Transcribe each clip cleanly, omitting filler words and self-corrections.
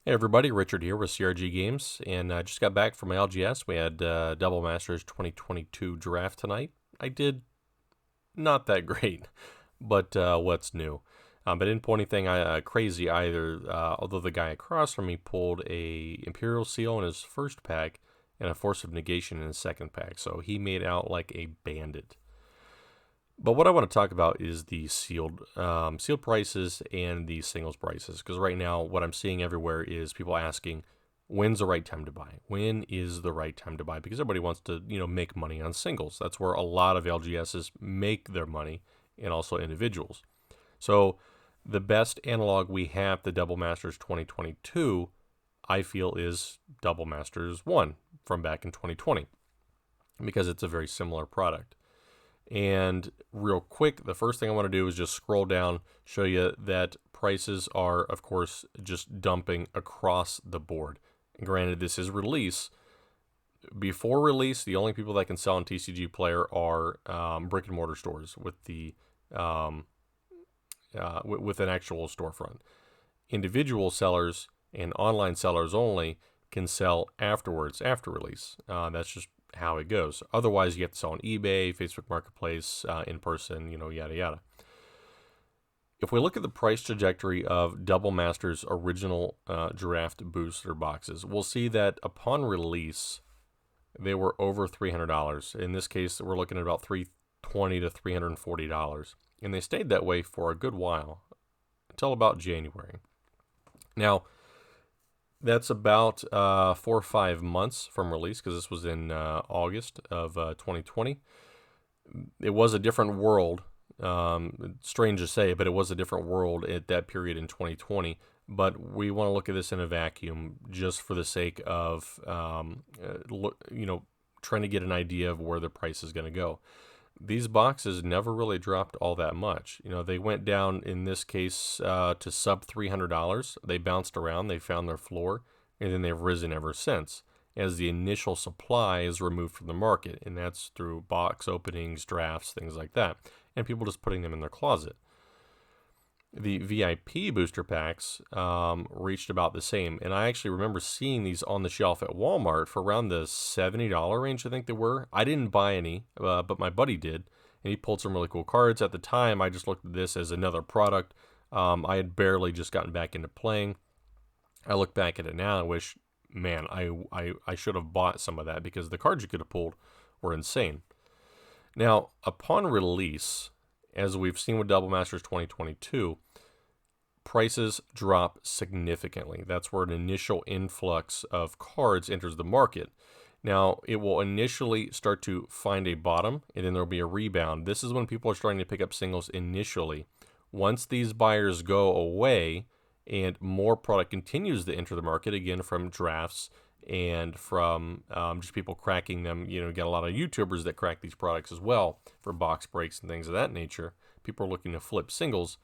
Hey everybody, Richard here with CRG Games, and I just got back from LGS. We had Double Masters 2022 draft tonight. I did not that great, but what's new? I didn't pull anything crazy either, although the guy across from me pulled a Imperial Seal in his first pack and a Force of Negation in his second pack, so he made out like a bandit. But what I want to talk about is the sealed prices and the singles prices. Because right now, what I'm seeing everywhere is people asking, when's the right time to buy? When is the right time to buy? Because everybody wants to, make money on singles. That's where a lot of LGSs make their money, and also individuals. So the best analog we have to Double Masters 2022, I feel, is Double Masters 1 from back in 2020, because it's a very similar product. And real quick, the first thing I want to do is just scroll down, show you that prices are, of course, just dumping across the board. And granted, this is release. Before release, the only people that can sell on TCG Player are brick and mortar stores with with an actual storefront. Individual sellers and online sellers only can sell afterwards, after release. That's just how it goes. Otherwise, you have to sell on eBay, Facebook Marketplace, in person, yada yada. If we look at the price trajectory of Double Masters original draft booster boxes, we'll see that upon release, they were over $300. In this case, we're looking at about $320 to $340, and they stayed that way for a good while until about January. Now, that's about 4 or 5 months from release, because this was in August of 2020. It was a different world. Strange to say, but it was a different world at that period in 2020. But we want to look at this in a vacuum just for the sake of, trying to get an idea of where the price is going to go. These boxes never really dropped all that much. They went down in this case to sub $300. They bounced around, they found their floor, and then they've risen ever since as the initial supply is removed from the market. And that's through box openings, drafts, things like that, and people just putting them in their closet. The VIP booster packs reached about the same. And I actually remember seeing these on the shelf at Walmart for around the $70 range, I think they were. I didn't buy any, but my buddy did. And he pulled some really cool cards. At the time, I just looked at this as another product. I had barely just gotten back into playing. I look back at it now and wish, man, I should have bought some of that, because the cards you could have pulled were insane. Now, upon release, as we've seen with Double Masters 2022, prices drop significantly. That's where an initial influx of cards enters the market. Now, it will initially start to find a bottom, and then there'll be a rebound. This is when people are starting to pick up singles initially. Once these buyers go away and more product continues to enter the market, again from drafts and from just people cracking them. You got a lot of YouTubers that crack these products as well for box breaks and things of that nature. People are looking to flip singles.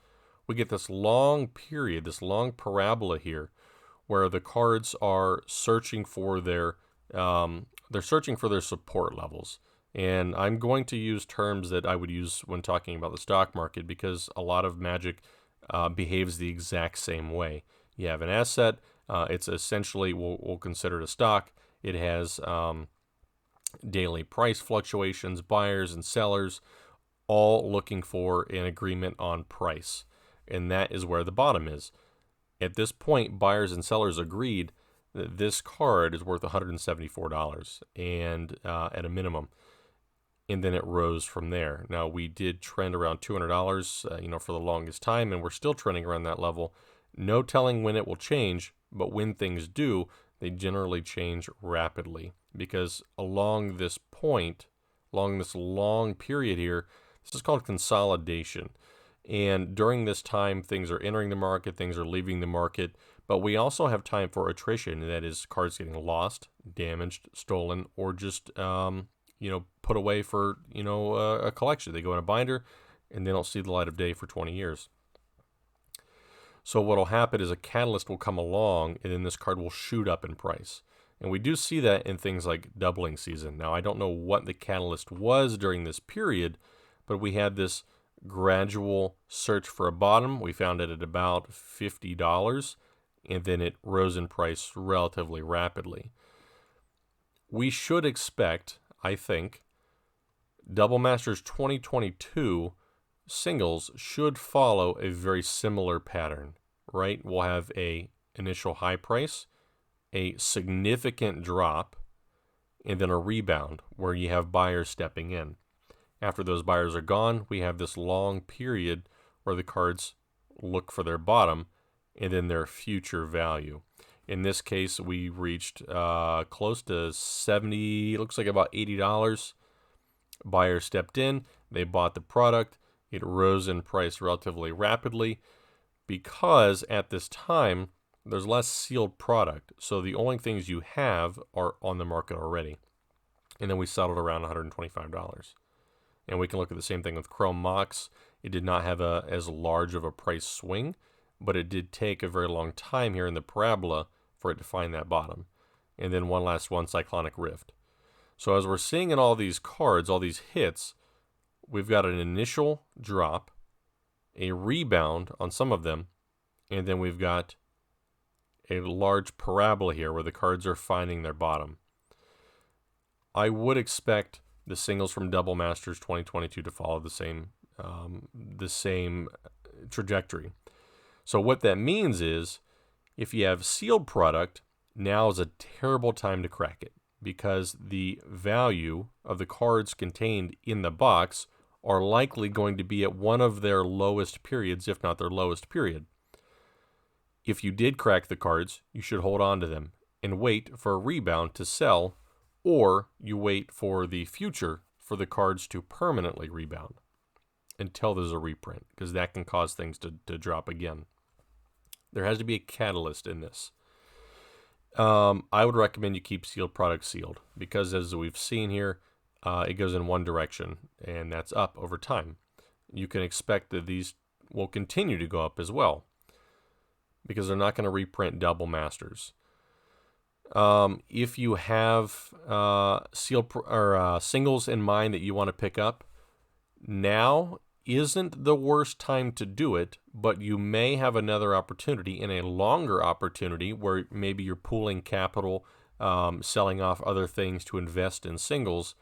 We get this long period, this long parabola here, where the cards are searching for their support levels. And I'm going to use terms that I would use when talking about the stock market, because a lot of Magic behaves the exact same way. You have an asset. It's essentially, we'll consider it a stock. It has daily price fluctuations, buyers and sellers, all looking for an agreement on price. And that is where the bottom is. At this point, buyers and sellers agreed that this card is worth $174 and at a minimum. And then it rose from there. Now, we did trend around $200, for the longest time, and we're still trending around that level. No telling when it will change, but when things do, they generally change rapidly, because along this point, along this long period here, this is called consolidation. And during this time, things are entering the market, things are leaving the market, but we also have time for attrition. That is, cards getting lost, damaged, stolen, or just, put away for, a collection. They go in a binder and they don't see the light of day for 20 years. So what will happen is a catalyst will come along, and then this card will shoot up in price. And we do see that in things like doubling season. Now, I don't know what the catalyst was during this period, but we had this gradual search for a bottom. We found it at about $50, and then it rose in price relatively rapidly. We should expect, I think, Double Masters 2022 singles should follow a very similar pattern, right? We'll have a initial high price, a significant drop, and then a rebound where you have buyers stepping in. After those buyers are gone, we have this long period where the cards look for their bottom and then their future value. In this case, we reached close to 70, looks like about $80. Buyers stepped in, they bought the product, it rose in price relatively rapidly because at this time, there's less sealed product. So the only things you have are on the market already. And then we settled around $125. And we can look at the same thing with Chrome Mox. It did not have as large of a price swing, but it did take a very long time here in the parabola for it to find that bottom. And then one last one, Cyclonic Rift. So as we're seeing in all these cards, all these hits, we've got an initial drop, a rebound on some of them, and then we've got a large parabola here where the cards are finding their bottom. I would expect the singles from Double Masters 2022 to follow the same trajectory. So what that means is if you have sealed product, now is a terrible time to crack it because the value of the cards contained in the box are likely going to be at one of their lowest periods, if not their lowest period. If you did crack the cards, you should hold on to them and wait for a rebound to sell, or you wait for the future for the cards to permanently rebound until there's a reprint, because that can cause things to drop again. There has to be a catalyst in this. I would recommend you keep sealed products sealed because as we've seen here, it goes in one direction, and that's up over time. You can expect that these will continue to go up as well because they're not going to reprint Double Masters. If you have singles in mind that you want to pick up, now isn't the worst time to do it, but you may have another opportunity in a longer opportunity where maybe you're pooling capital, selling off other things to invest in singles.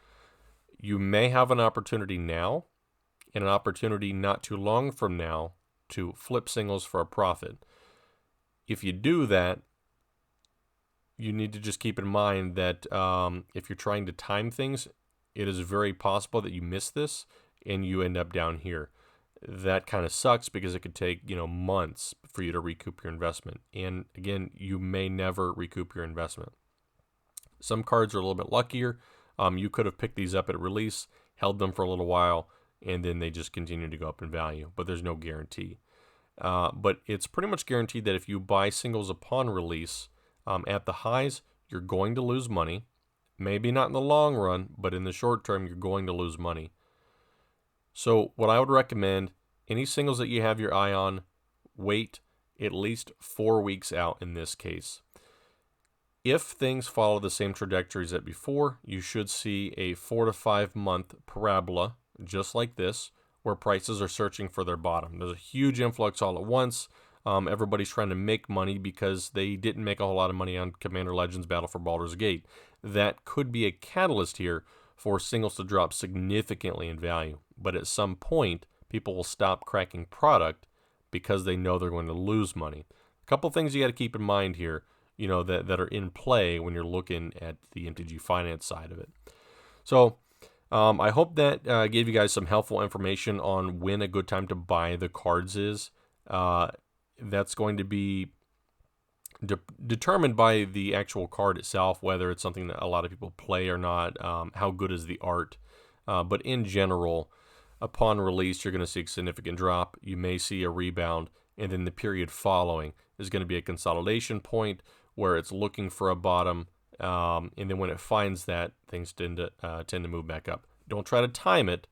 You may have an opportunity now and an opportunity not too long from now to flip singles for a profit. If you do that, you need to just keep in mind that if you're trying to time things, it is very possible that you miss this and you end up down here. That kind of sucks because it could take, months for you to recoup your investment. And again, you may never recoup your investment. Some cards are a little bit luckier. You could have picked these up at release, held them for a little while, and then they just continue to go up in value, but there's no guarantee. But it's pretty much guaranteed that if you buy singles upon release at the highs, you're going to lose money. Maybe not in the long run, but in the short term, you're going to lose money. So what I would recommend, any singles that you have your eye on, wait at least 4 weeks out in this case. If things follow the same trajectories as before, you should see a 4 to 5 month parabola, just like this, where prices are searching for their bottom. There's a huge influx all at once. Everybody's trying to make money because they didn't make a whole lot of money on Commander Legends Battle for Baldur's Gate. That could be a catalyst here for singles to drop significantly in value. But at some point, people will stop cracking product because they know they're going to lose money. A couple things you got to keep in mind here, that are in play when you're looking at the MTG Finance side of it. So I hope that gave you guys some helpful information on when a good time to buy the cards is. That's going to be determined by the actual card itself, whether it's something that a lot of people play or not, how good is the art. But in general, upon release, you're going to see a significant drop. You may see a rebound, and then the period following is going to be a consolidation point where it's looking for a bottom, and then when it finds that, things tend to move back up. Don't try to time it.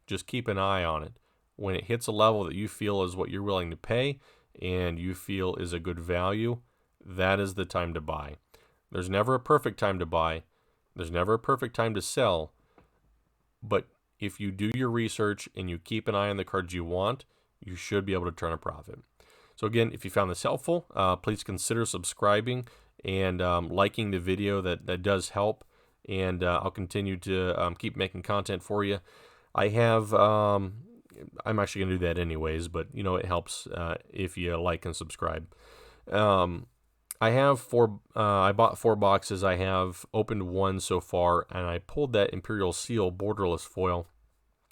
Just keep an eye on it. When it hits a level that you feel is what you're willing to pay and you feel is a good value, that is the time to buy. There's never a perfect time to buy. There's never a perfect time to sell. But if you do your research and you keep an eye on the cards you want, you should be able to turn a profit. So again, if you found this helpful, please consider subscribing and liking the video. That does help, and I'll continue to keep making content for you. I have, I'm actually going to do that anyways, but you know, it helps if you like and subscribe. I have I bought 4 boxes. I have opened 1 so far, and I pulled that Imperial Seal borderless foil.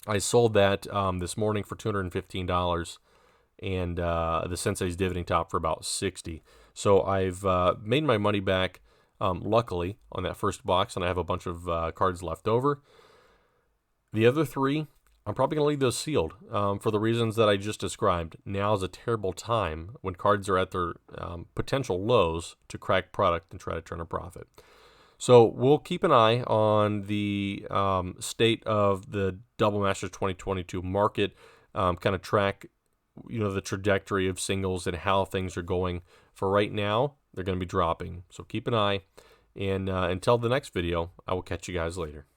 I sold that this morning for $215, and the Sensei's Divoting Top for about $60. So I've made my money back, luckily, on that first box, and I have a bunch of cards left over. The other 3, I'm probably going to leave those sealed for the reasons that I just described. Now is a terrible time when cards are at their potential lows to crack product and try to turn a profit. So we'll keep an eye on the state of the Double Masters 2022 market, kind of track, you know, the trajectory of singles and how things are going. For right now, they're going to be dropping. So keep an eye. And until the next video, I will catch you guys later.